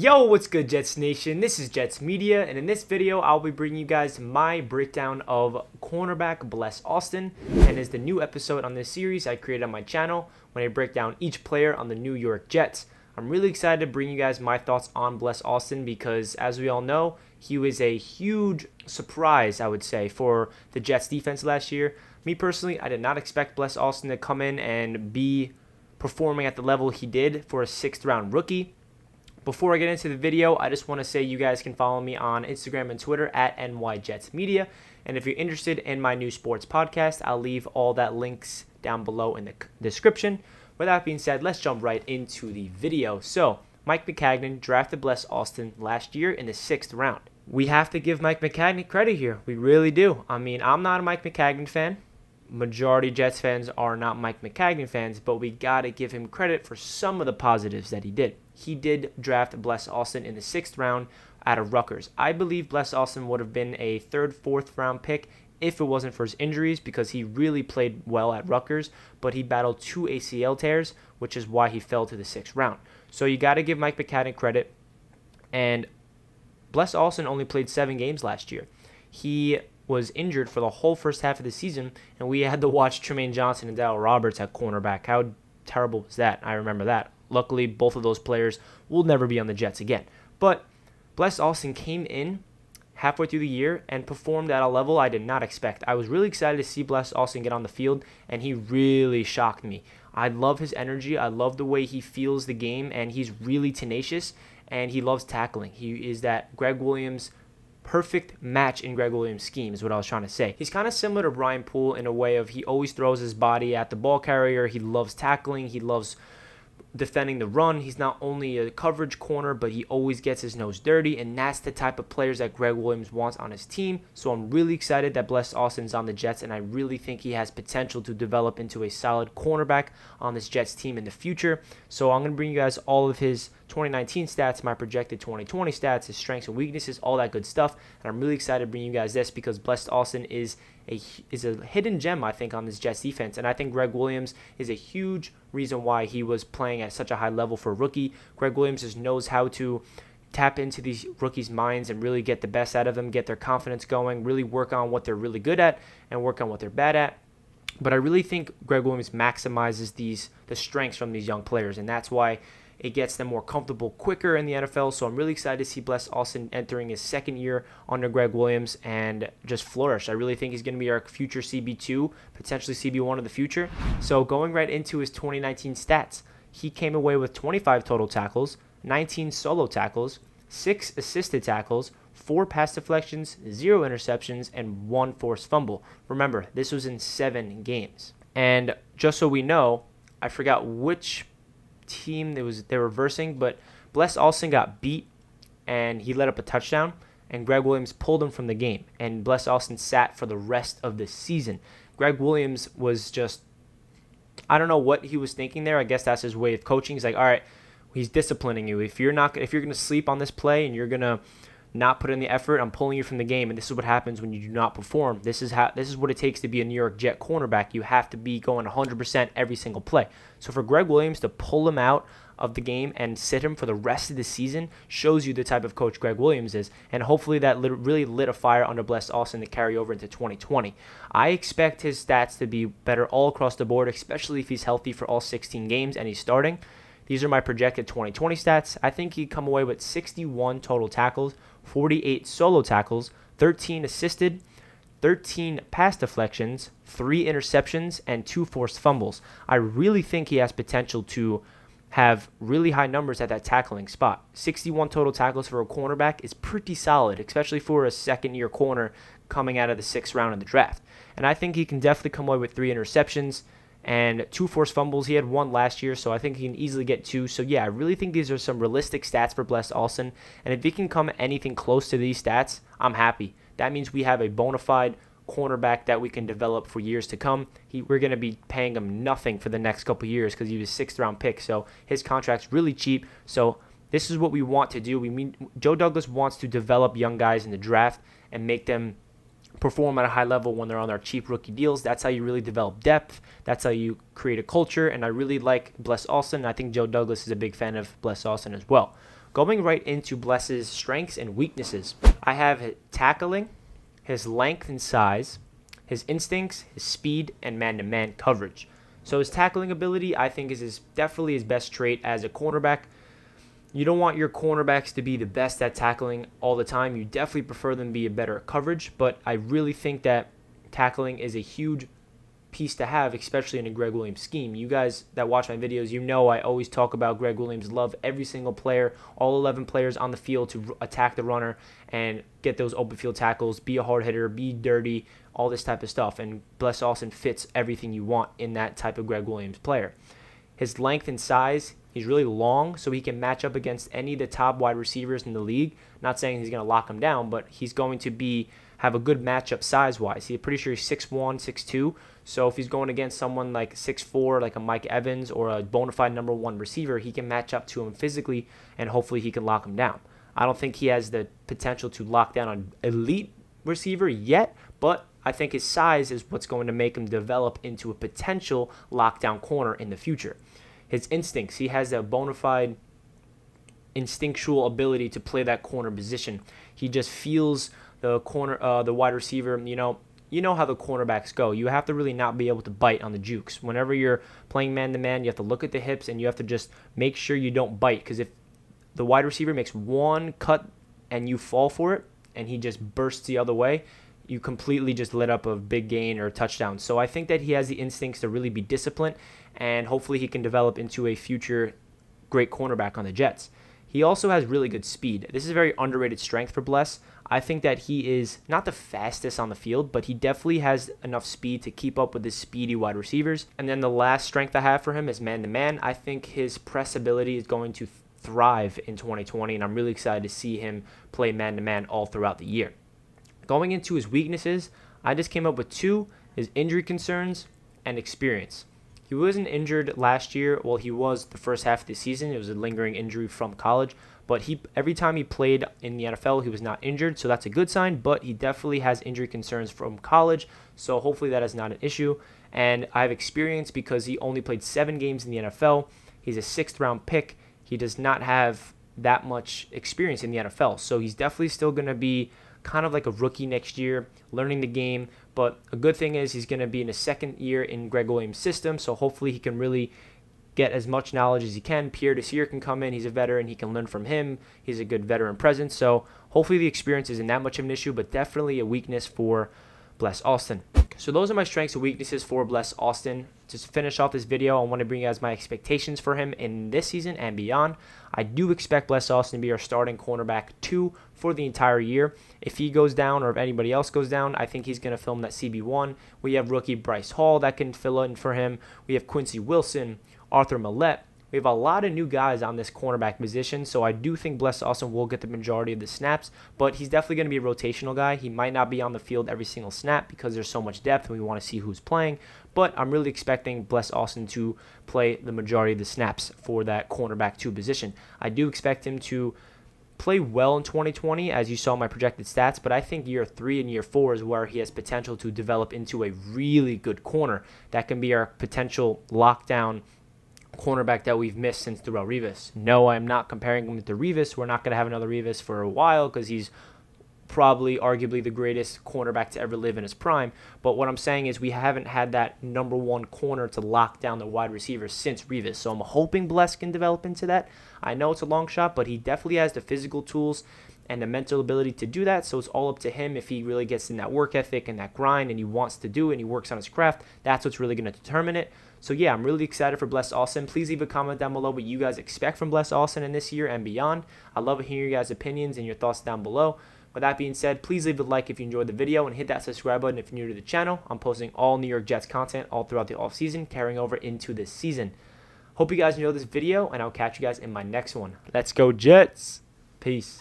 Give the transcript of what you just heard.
Yo, what's good, Jets Nation? This is Jets Media, and in this video, I'll be bringing you guys my breakdown of cornerback Bless Austin, and is the new episode on this series I created on my channel when I break down each player on the New York Jets. I'm really excited to bring you guys my thoughts on Bless Austin because, as we all know, he was a huge surprise, I would say, for the Jets defense last year. Me personally, I did not expect Bless Austin to come in and be performing at the level he did for a 6th round rookie. Before I get into the video, I just want to say you guys can follow me on Instagram and Twitter at NYJetsMedia. And if you're interested in my new sports podcast, I'll leave all that links down below in the description. With that being said, let's jump right into the video. So, Mike Maccagnan drafted Bless Austin last year in the 6th round. We have to give Mike Maccagnan credit here. We really do. I mean, I'm not a Mike Maccagnan fan. Majority Jets fans are not Mike Maccagnan fans, but we got to give him credit for some of the positives that he did. He did draft Bless Austin in the 6th round out of Rutgers. I believe Bless Austin would have been a 3rd, 4th round pick if it wasn't for his injuries, because he really played well at Rutgers, but he battled 2 ACL tears, which is why he fell to the 6th round. So you got to give Mike Maccagnan credit. And Bless Austin only played 7 games last year. He was injured for the whole first half of the season, and we had to watch Trumaine Johnson and Darryl Roberts at cornerback. How terrible was that? I remember that. Luckily, both of those players will never be on the Jets again. But Bless Austin came in halfway through the year and performed at a level I did not expect. I was really excited to see Bless Austin get on the field, and he really shocked me. I love his energy. I love the way he feels the game, and he's really tenacious, and he loves tackling. He is that Gregg Williams perfect match in Gregg Williams' scheme is what I was trying to say. He's kind of similar to Brian Poole in a way of he always throws his body at the ball carrier. He loves tackling. He loves defending the run. He's not only a coverage corner, but he always gets his nose dirty, and that's the type of players that Gregg Williams wants on his team. So I'm really excited that Bless Austin's on the Jets, and I really think he has potential to develop into a solid cornerback on this Jets team in the future. So I'm going to bring you guys all of his 2019 stats, my projected 2020 stats, his strengths and weaknesses, all that good stuff. And I'm really excited to bring you guys this because Bless Austin is a hidden gem, I think, on this Jets defense. And I think Gregg Williams is a huge reason why he was playing at such a high level for a rookie. Gregg Williams just knows how to tap into these rookies' minds and really get the best out of them, get their confidence going, really work on what they're really good at and work on what they're bad at. But I really think Gregg Williams maximizes the strengths from these young players, and that's why it gets them more comfortable quicker in the NFL. So I'm really excited to see Bless Austin entering his 2nd year under Gregg Williams and just flourish. I really think he's going to be our future CB2, potentially CB1 of the future. So going right into his 2019 stats, he came away with 25 total tackles, 19 solo tackles, 6 assisted tackles, 4 pass deflections, 0 interceptions, and 1 forced fumble. Remember, this was in 7 games. And just so we know, I forgot which team they were versing, but Bless Austin got beat and he let up a touchdown, and Gregg Williams pulled him from the game, and Bless Austin sat for the rest of the season. Gregg Williams was just, I don't know what he was thinking there. I guess that's his way of coaching. He's like, all right, he's disciplining you. If you're going to sleep on this play and you're going to not put in the effort, I'm pulling you from the game. And this is what happens when you do not perform. This is what it takes to be a New York Jet cornerback. You have to be going 100% every single play. So for Gregg Williams to pull him out of the game and sit him for the rest of the season shows you the type of coach Gregg Williams is, and hopefully that really lit a fire under Bless Austin to carry over into 2020. I expect his stats to be better all across the board, especially if he's healthy for all 16 games and he's starting. These are my projected 2020 stats. I think he'd come away with 61 total tackles, 48 solo tackles, 13 assisted, 13 pass deflections, 3 interceptions, and 2 forced fumbles. I really think he has potential to have really high numbers at that tackling spot. 61 total tackles for a cornerback is pretty solid, especially for a 2nd-year corner coming out of the 6th round of the draft. And I think he can definitely come away with 3 interceptions and 2 forced fumbles. He had 1 last year, so I think he can easily get 2. So yeah, I really think these are some realistic stats for Bless Austin, and if he can come anything close to these stats, I'm happy. That means we have a bona fide cornerback that we can develop for years to come. We're going to be paying him nothing for the next couple of years because he was a 6th round pick, so his contract's really cheap. So this is what we want to do. Joe Douglas wants to develop young guys in the draft and make them perform at a high level when they're on their cheap rookie deals. That's how you really develop depth. That's how you create a culture. And I really like Bless Austin. I think Joe Douglas is a big fan of Bless Austin as well. going right into Bless's strengths and weaknesses. I have his tackling, his length and size, his instincts, his speed, and man-to-man coverage. So his tackling ability, I think, is definitely his best trait as a cornerback. You don't want your cornerbacks to be the best at tackling all the time. You definitely prefer them to be a better at coverage, but I really think that tackling is a huge piece to have, especially in a Gregg Williams scheme. You guys that watch my videos, you know I always talk about Gregg Williams love every single player, all 11 players on the field to attack the runner and get those open field tackles, be a hard hitter, be dirty, all this type of stuff. And Bless Austin fits everything you want in that type of Gregg Williams player. His length and size, he's really long, so he can match up against any of the top wide receivers in the league. Not saying he's going to lock them down, but he's going to have a good matchup size-wise. He's pretty sure he's 6'1", 6'2", so if he's going against someone like 6'4", like a Mike Evans or a bona fide number 1 receiver, he can match up to him physically, and hopefully he can lock him down. I don't think he has the potential to lock down an elite receiver yet, but I think his size is what's going to make him develop into a potential lockdown corner in the future. His instincts, he has a bona fide instinctual ability to play that corner position. He just feels the corner, the wide receiver. You know how the cornerbacks go. You have to really not be able to bite on the jukes. Whenever you're playing man-to-man, you have to look at the hips and you have to just make sure you don't bite, because if the wide receiver makes one cut and you fall for it and he just bursts the other way, you completely just let up a big gain or a touchdown. So I think that he has the instincts to really be disciplined, and hopefully he can develop into a future great cornerback on the Jets. He also has really good speed. This is a very underrated strength for Bless. I think that he is not the fastest on the field, but he definitely has enough speed to keep up with the speedy wide receivers. And then the last strength I have for him is man-to-man. I think his press ability is going to thrive in 2020, and I'm really excited to see him play man-to-man all throughout the year. Going into his weaknesses, I just came up with 2, his injury concerns and experience. He wasn't injured last year. Well, he was the first half of the season. It was a lingering injury from college. But every time he played in the NFL, he was not injured. So that's a good sign. But he definitely has injury concerns from college. So hopefully that is not an issue. And I have experience because he only played 7 games in the NFL. He's a 6th-round pick. He does not have that much experience in the NFL. So he's definitely still going to be kind of like a rookie next year, learning the game. But a good thing is he's going to be in his 2nd year in Gregg Williams' system, so hopefully he can really get as much knowledge as he can. Pierre Desir can come in. He's a veteran. He can learn from him. He's a good veteran presence. So hopefully the experience isn't that much of an issue, but definitely a weakness for Bless Austin. So those are my strengths and weaknesses for Bless Austin. To finish off this video, I want to bring you guys my expectations for him in this season and beyond. I do expect Bless Austin to be our starting cornerback 2 for the entire year. If he goes down or if anybody else goes down, I think he's going to film that CB1. We have rookie Bryce Hall that can fill in for him. We have Quincy Wilson, Arthur Millette. We have a lot of new guys on this cornerback position, so I do think Bless Austin will get the majority of the snaps, but he's definitely going to be a rotational guy. He might not be on the field every single snap because there's so much depth and we want to see who's playing, but I'm really expecting Bless Austin to play the majority of the snaps for that cornerback 2 position. I do expect him to play well in 2020, as you saw my projected stats, but I think year 3 and year 4 is where he has potential to develop into a really good corner. That can be our potential lockdown cornerback that we've missed since Darrelle Revis. No, I'm not comparing him to Revis. We're not going to have another Revis for a while because he's probably arguably the greatest cornerback to ever live in his prime. But what I'm saying is we haven't had that number 1 corner to lock down the wide receiver since Revis. So I'm hoping Bless can develop into that. I know it's a long shot, but he definitely has the physical tools and the mental ability to do that. So it's all up to him if he really gets in that work ethic and that grind and he wants to do it and he works on his craft. That's what's really going to determine it. So yeah, I'm really excited for Bless Austin. Please leave a comment down below what you guys expect from Bless Austin in this year and beyond. I love hearing your guys' opinions and your thoughts down below. With that being said, please leave a like if you enjoyed the video and hit that subscribe button if you're new to the channel. I'm posting all New York Jets content all throughout the offseason, carrying over into this season. Hope you guys enjoyed this video, and I'll catch you guys in my next one. Let's go Jets! Peace.